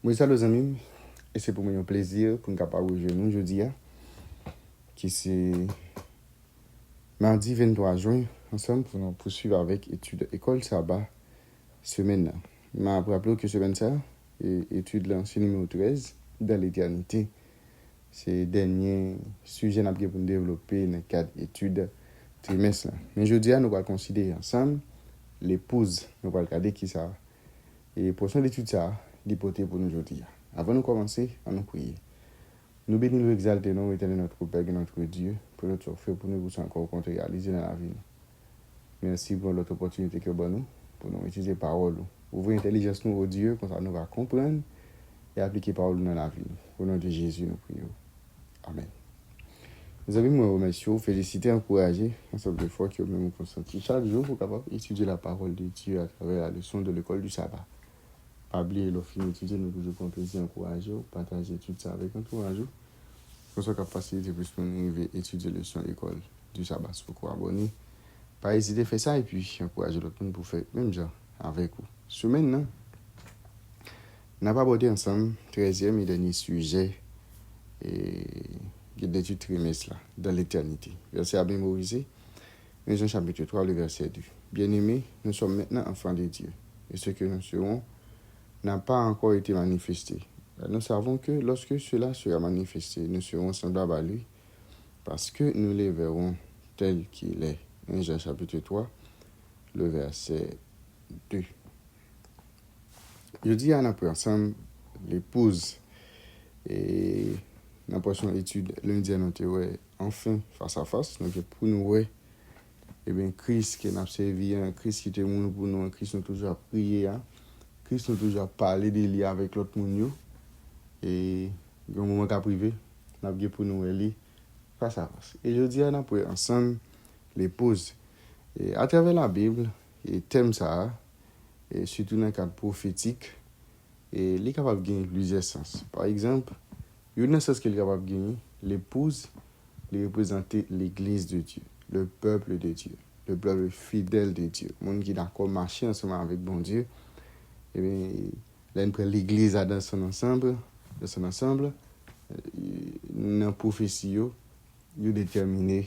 Moi, salut les amis, et c'est pour moi un plaisir pour nous capables de nous jeudi, qui c'est mardi 23 juin, ensemble pour nous poursuivre avec études école sabbat semaine. Je m'a rappelé que semaine ça, et étude là, c'est numéro 13, dans l'éternité. C'est le dernier sujet pour nous développer dans le cadre d'études trimestre. Mais jeudi, nous allons considérer ensemble l'épouse. Nous allons regarder qui ça. Et pour son étude ça, l'hypothèse pour nous jeudi. Avant de commencer, on nous prier. Nous bénissons, nous exaltons, nous éternel notre Père et notre Dieu, pour notre fait pour nous encore contre réaliser dans la vie. Merci pour l'autre opportunité que nous pour nous utiliser la parole. Ouvrir l'intelligence nous au Dieu, comme ça nous va comprendre et appliquer la parole dans la vie. Au nom de Jésus, nous prions. Amen. Mes amis, moi, remercie, féliciter, encourager, ensemble de fois qui ont même consenti chaque jour pour capable étudier la parole de Dieu à travers la leçon de l'école du sabbat. Pas oublier l'offre d'étudier, nous toujours pour plaisir, encourager, partager tout ça avec entourage. Pour ça, capacité plus pour nous étudier la leçon école du sabbat. Pour abonner, pas hésiter à faire ça et puis encourager l'autre monde pour faire même genre avec vous. Semaine, non? On n'a pas abordé ensemble 13e et dernier sujet d'étude trimestre là, dans l'éternité. Verset à mémoriser, Jean chapitre 3, le verset 2. Bien-aimés, nous sommes maintenant enfants de Dieu. Et ce que nous serons n'a pas encore été manifesté. Nous savons que lorsque cela sera manifesté, nous serons semblables à lui, parce que nous les verrons tel qu'il est. Jean chapitre 3, le verset 2. Je dis à nous ensemble l'épouse et dans la prochaine étude, lundi, nous avons enfin face à face. Donc, pour nous, et bien, Christ qui nous a servi, Christ qui était moun pour nous, Christ nous toujours prié, Christ nous toujours parlé de lui avec l'autre moun. Et un moment qu'à privé, nous avons pour nous aller face à face. Et je dis à nous ensemble l'épouse. Et à travers la Bible, et thème ça, et surtout dans le cadre prophétique, et il est capable de gagner plusieurs sens. Par exemple, il y a un sens qu'il est capable de gagner, l'épouse, il représente l'église de Dieu, le peuple de Dieu, le peuple fidèle de Dieu, le monde qui est d'accord marcher ensemble avec bon Dieu. Et bien, là, il prend l'église dans son ensemble, dans la prophétie, il détermine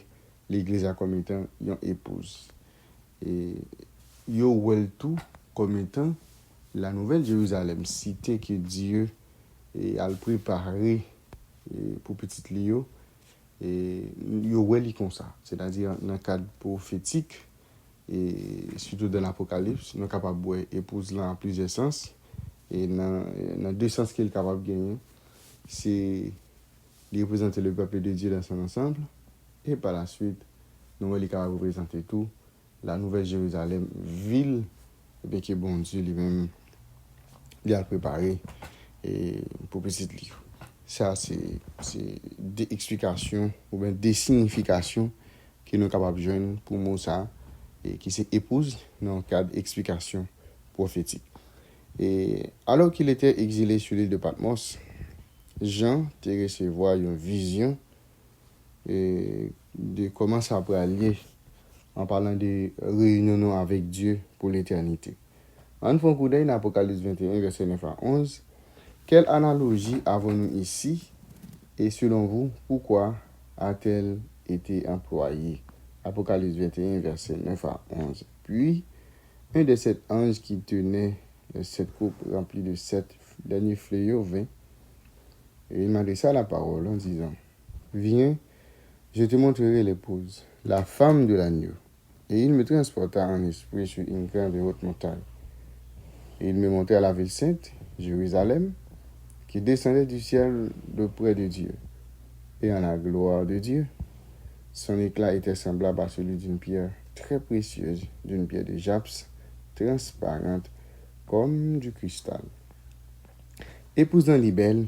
l'église comme étant une épouse. Et il voit tout comme étant la nouvelle Jérusalem, cité que Dieu a préparée pour petit Lio. Et il voit comme ça, c'est-à-dire dans le cadre prophétique et surtout dans l'Apocalypse, nous sommes capables de voir épouse là en plusieurs sens. Et dans deux sens qu'il est capable de gagner, c'est de représenter le peuple de Dieu dans son ensemble. Et par la suite, nous sommes capables de représenter tout, la nouvelle Jérusalem, ville, que bon Dieu lui-même il a préparé pour petit livre. Ça, c'est des explications ou bien des significations que nous sommes capables de joindre pour moi ça, et qui c'est épouse dans le cadre d'explication prophétique. Et alors qu'il était exilé sur l'île de Patmos, Jean a recevoir une vision de comment ça peut aller en parlant de réunion avec Dieu pour l'éternité. En fait, un coup d'œil dans Apocalypse 21, verset 9 à 11. Quelle analogie avons-nous ici? Et selon vous, pourquoi a-t-elle été employée? Apocalypse 21, verset 9 à 11. Puis, un de sept anges qui tenait cette coupe remplie de 7 derniers fléaux vint, et il m'adressa la parole en disant, viens, je te montrerai l'épouse, la femme de l'agneau. Et il me transporta en esprit sur une grande et haute montagne. Et il me montra la ville sainte, Jérusalem, qui descendait du ciel de près de Dieu. Et en la gloire de Dieu, son éclat était semblable à celui d'une pierre très précieuse, d'une pierre de jaspis, transparente comme du cristal. Épouse dans les belles,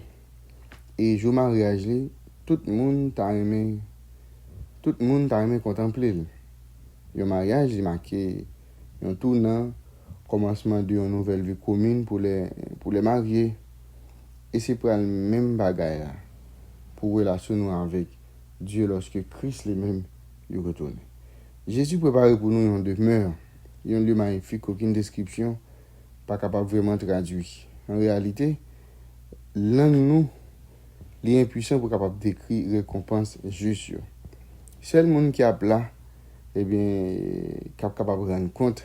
et je mariage, tout le monde t'a aimé contempler. Le mariage est marqué un tournant, commencement d'une nouvelle vie commune pour les mariés. Et c'est pour le même bagaille pour relationner avec Dieu lorsque Christ lui-même y retourne. Jésus prépare pour nous une demeure, un lieu magnifique, aucune description, pas capable vraiment de traduire. En réalité, langue nous, les impuissants pour capable d'écrire récompense juste. Seul monde qui a là, eh bien, capable de rendre compte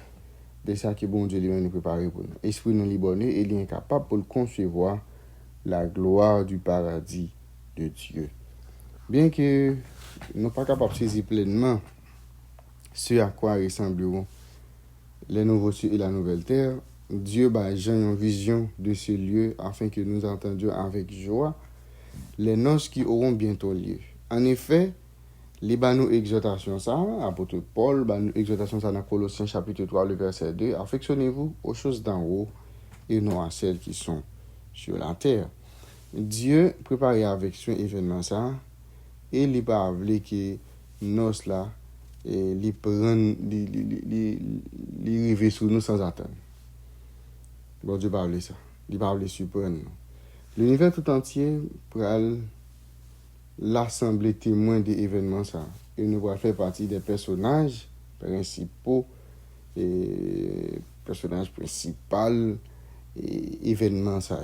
de ça que bon Dieu lui-même nous préparé pour nous. Esprit non libonné et il est incapable pour le concevoir la gloire du paradis de Dieu. Bien que nous ne sommes pas capables de saisir pleinement ce à quoi ressembleront les nouveaux cieux et la nouvelle terre, Dieu a une vision de ce lieu afin que nous entendions avec joie les noces qui auront bientôt lieu. En effet, les banou exhortations ça, apôtre Paul, banou exhortation ça dans Colossiens chapitre 3, le verset 2, affectionnez-vous aux choses d'en haut et non à celles qui sont sur la terre. Dieu préparait avec son événement ça, et il pas voulu que nos là et les prendre les river sur nous sans attendre. Bon Dieu pas voulu ça. Il pas voulu surprendre nous. L'univers tout entier pour l'assembler témoin des événements ça. Et nous va faire partie des personnages principaux et personnages principaux et événements ça.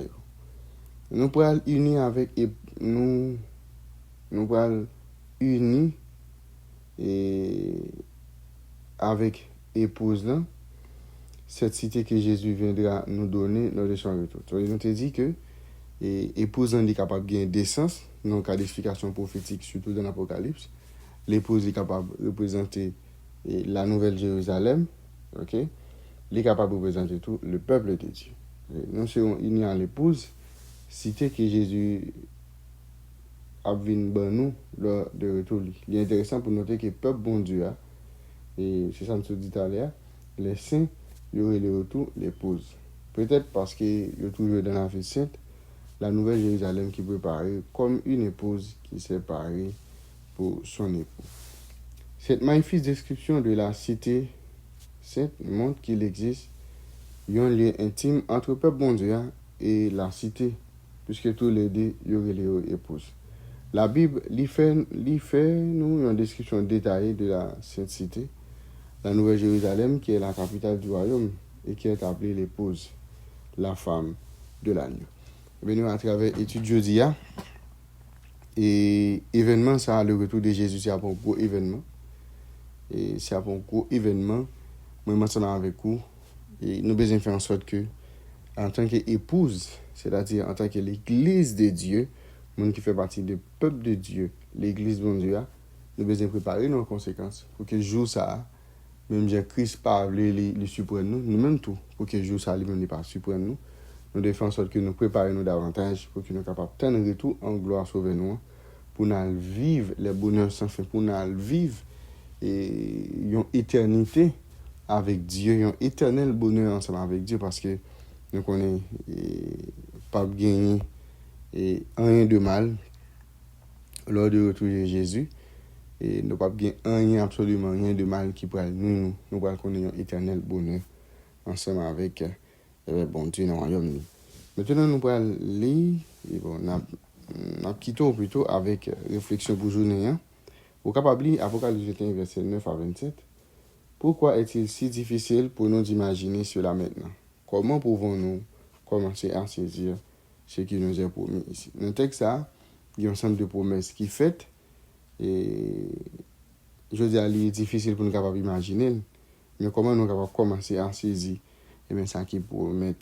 Nous pourrons unir avec nous pourrons unir et avec épouse là cette cité que Jésus viendra nous donner lors de son retour. Donc, nous te dit que épouse est capable de gagner décence dans le cas d'explication prophétique, surtout dans l'Apocalypse. L'épouse est capable de représenter la nouvelle Jérusalem, ok? Il est capable de représenter tout le peuple de Dieu. Nous serons unis à l'épouse, cité que Jésus a venu nous lors de retour. Il est intéressant pour noter que le peuple bon Dieu, et c'est ça que nous dit tout à l'heure, les saints, il y aurait le retour, l'épouse. Peut-être parce qu'il y a toujours dans la vie sainte, la nouvelle Jérusalem qui est préparée comme une épouse qui s'est parée pour son époux. Cette magnifique description de la cité sainte montre qu'il existe un lien intime entre le peuple bon Dieu et la cité, puisque tous les deux, il y aurait les épouses. La Bible lui fait nous une description détaillée de la sainte cité, la nouvelle Jérusalem, qui est la capitale du royaume et qui est appelée l'épouse, la femme de l'agneau. Nous, à travers l'étude jeudi, et événement, ça, le retour de Jésus, c'est un gros événement. Et c'est un gros événement. Moi, maintenant, avec vous, et nous devons faire en sorte que, en tant qu'épouse, c'est-à-dire en tant que l'église de Dieu, monde qui fait partie du peuple de Dieu, l'église de Dieu, nous devons préparer nos conséquences pour que le jour ça, même Christ parle, les surprendre nous, nous-mêmes tout, pour que le jour ça, lui-même, pas surprendre nous. Nous devons faire en sorte que nous préparions davantage pour que nous soyons capables de tenir retour en gloire sauver nous, pour nous vivre les bonheurs sans fin, pour nous vivre une éternité avec Dieu, un éternel bonheur ensemble avec Dieu, parce que nous connaissons pas gagner rien de mal lors du retour de Jésus, et nous pas gagner rien, absolument rien de mal qui pourrait nous connaître un éternel bonheur ensemble avec bon Dieu dans le royaume. Maintenant, nous allons lire, et bon, nous quittons plutôt avec réflexion pour journée. Vous êtes capable de lire Apocalypse 21, verset 9 à 27. Pourquoi est-il si difficile pour nous d'imaginer cela maintenant? Comment pouvons-nous commencer à saisir ce qui nous est promis ici? Dans le texte, il y a un ensemble de promesses qui sont faites, et je dis à lui, difficile pour nous capables d'imaginer, mais comment nous capables commencer à saisir ça qui promet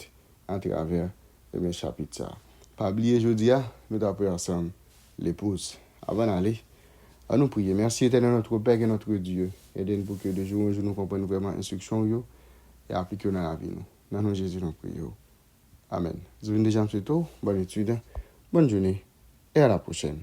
à travers le chapitre ça. Pas oublier jeudi, nous avons ensemble l'épouse. Avant d'aller, à nous prier. Merci éternel notre Père et notre Dieu. Aidez-nous pour que de jour en jour nous comprenions vraiment l'instruction et appliquons dans la vie. Dans le nom de Jésus, nous prions. Amen. Je vous dis déjà, bonne étude, bonne journée et à la prochaine.